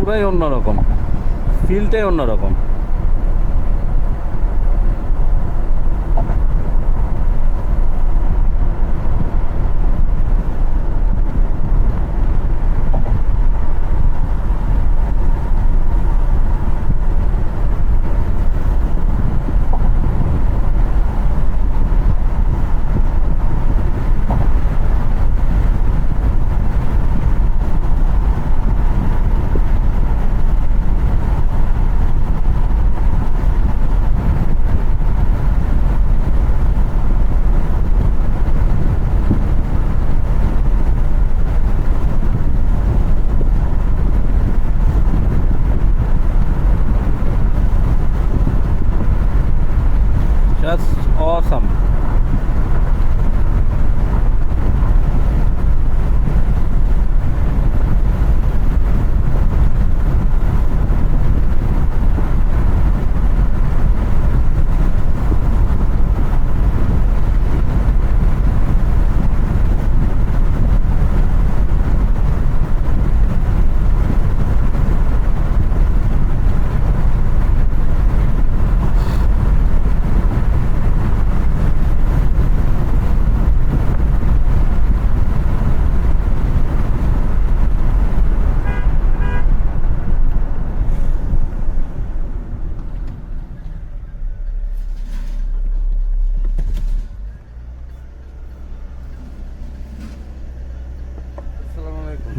পুরাই অন্যরকম, ফিলটাই অন্যরকম। Just awesome.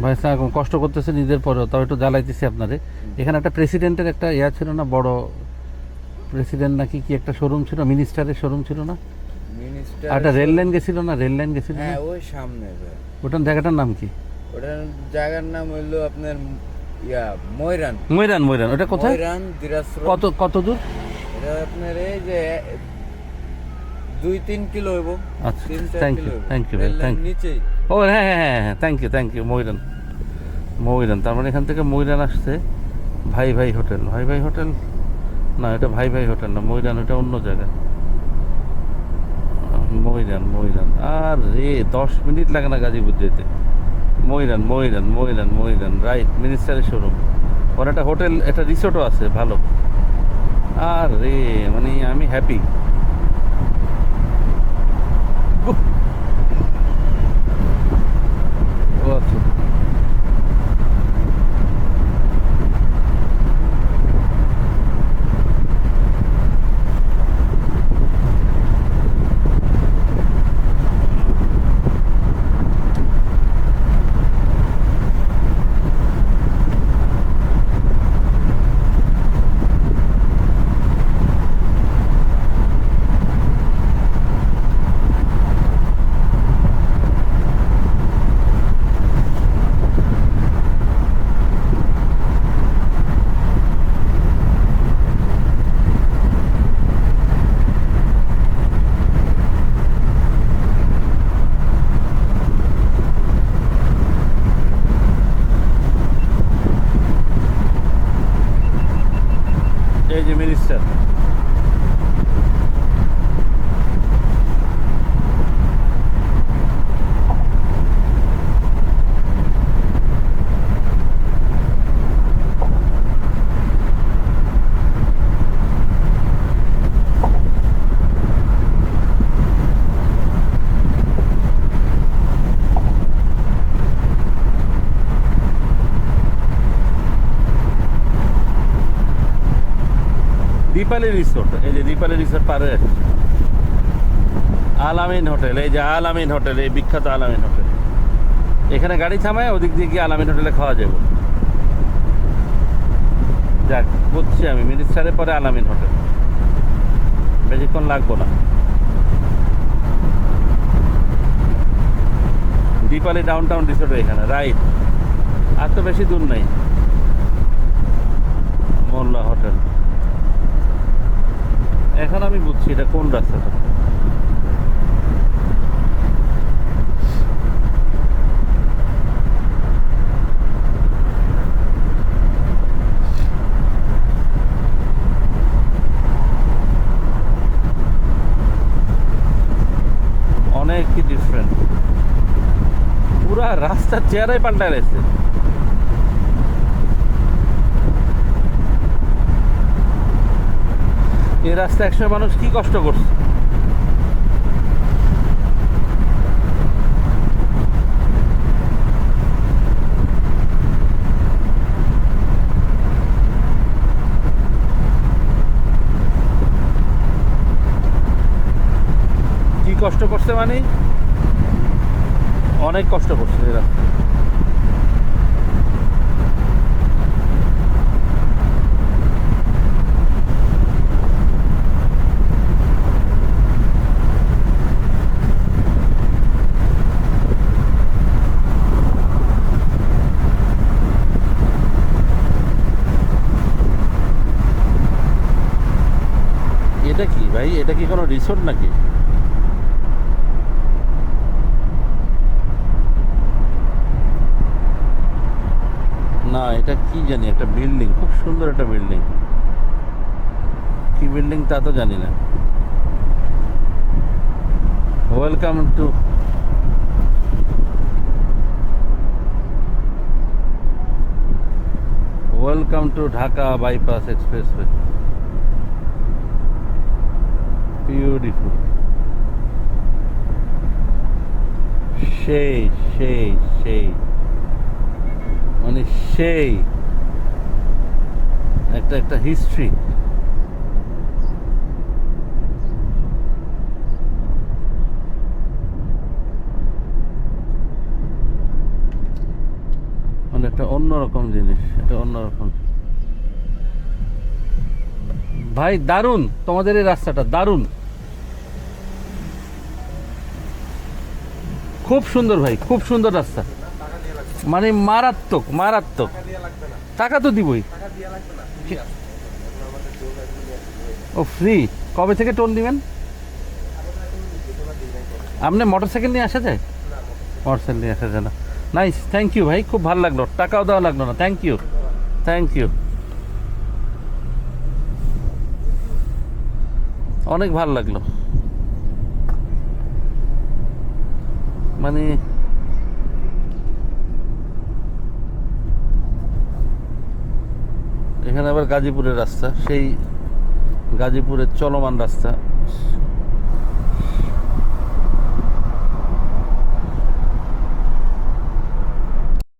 ভাই সাহেব কষ্ট করতেছে নিজের পরেও, তাও একটু জ্বালাইতেছি আপনারে। এখানে একটা প্রেসিডেন্টের একটা ইয়া ছিল না, বড় প্রেসিডেন্ট নাকি কি একটা শোরুম ছিল, মিনিস্টারের শোরুম ছিল না? মিনিস্টার আর একটা রেল লাইন গেছিল না, রেল লাইন গেছিল না? হ্যাঁ ওই সামনে ভাই। ওটার জায়গাটার নাম কি? ওটার জায়গার নাম হইলো আপনার ময়রান। ময়রান, ময়রান। ওটা কোথায়? ময়রান দিরাজপুর। কত দূর? এটা আপনার এই যে 2-3 কিলো হইব। আচ্ছা, 3-4 থ্যাংক কিলো ইউ, হইব। থ্যাংক ইউ ভাই, থ্যাংক ইউ। নিচেই। ও হ্যাঁ হ্যাঁ হ্যাঁ হ্যাঁ, থ্যাংক ইউ, থ্যাংক ইউ। ময়রান, ময়রান। তার মানে এখান থেকে ময়রান আসছে ভাই ভাই হোটেল। ভাই ভাই হোটেল না, এটা ভাই ভাই হোটেল না, ময়রান ওটা অন্য জায়গা। ময়রান, ময়রান। আর রে 10 মিনিট লাগে না গাজীপুর যেতে। ময়রান, ময়রান, ময়রান, ময়রান, রাইট। মিনিস্টারের শোরুম। ওর একটা হোটেল, একটা রিসোর্টও আছে ভালো। আর রে মানে আমি হ্যাপি। ও আচ্ছা। এই যে মিনিস্টার। দীপালি রিসোর্ট, এই যে দীপালি রিসোর্ট পারে। আলামিন হোটেল, এই যে আলামিন হোটেল, এই বিখ্যাত আলামিন হোটেল। এখানে গাড়ি থামায় ওদিক দিয়ে গিয়ে আলামিন হোটেলে খাওয়া যাবে। যাক, বুঝছি আমি। মিনিস্টারের পরে আলামিন হোটেল, বেশিক্ষণ লাগবো না। দীপালি ডাউন টাউন রিসোর্ট এখানে, রাইট। আর তো বেশি দূর নেই। মোল্লা হোটেল। এখন আমি বুঝছি এটা কোন রাস্তাটা। অনেক ডিফারেন্ট, পুরা রাস্তার চেহারাই পাল্টায় গেছে। এই রাস্তা একসময় মানুষ কি কষ্ট করছে। কি কষ্ট করছে মানে অনেক কষ্ট করছে এই রাস্তা। এটা কি ভাই, এটা কি কোনো রিসোর্ট নাকি? না, এটা কি জানি, একটা বিল্ডিং, খুব সুন্দর একটা বিল্ডিং। কি বিল্ডিং তা তো জানি না। Welcome to Dhaka bypass expressway. Beautiful, সেই সেই সেই মানে সেই একটা একটা হিস্ট্রি। মানে একটা অন্যরকম জিনিস, এটা অন্যরকম। ভাই দারুণ, তোমাদের এই রাস্তাটা দারুণ, খুব সুন্দর ভাই, খুব সুন্দর রাস্তা, মানে মারাত্মক মারাত্মক। টাকা তো দিবই। ও ফ্রি? কবে থেকে টোল দিবেন? আপনি মোটরসাইকেল নিয়ে আসা যায়? মোটরসাইকেল নিয়ে আসা যায় না। নাইস, থ্যাংক ইউ ভাই, খুব ভালো লাগলো, টাকাও দেওয়া লাগলো না। থ্যাংক ইউ, থ্যাংক ইউ, অনেক ভালো লাগলো। মানে এখানে আবার গাজীপুরের রাস্তা, সেই গাজীপুরের চলমান রাস্তা।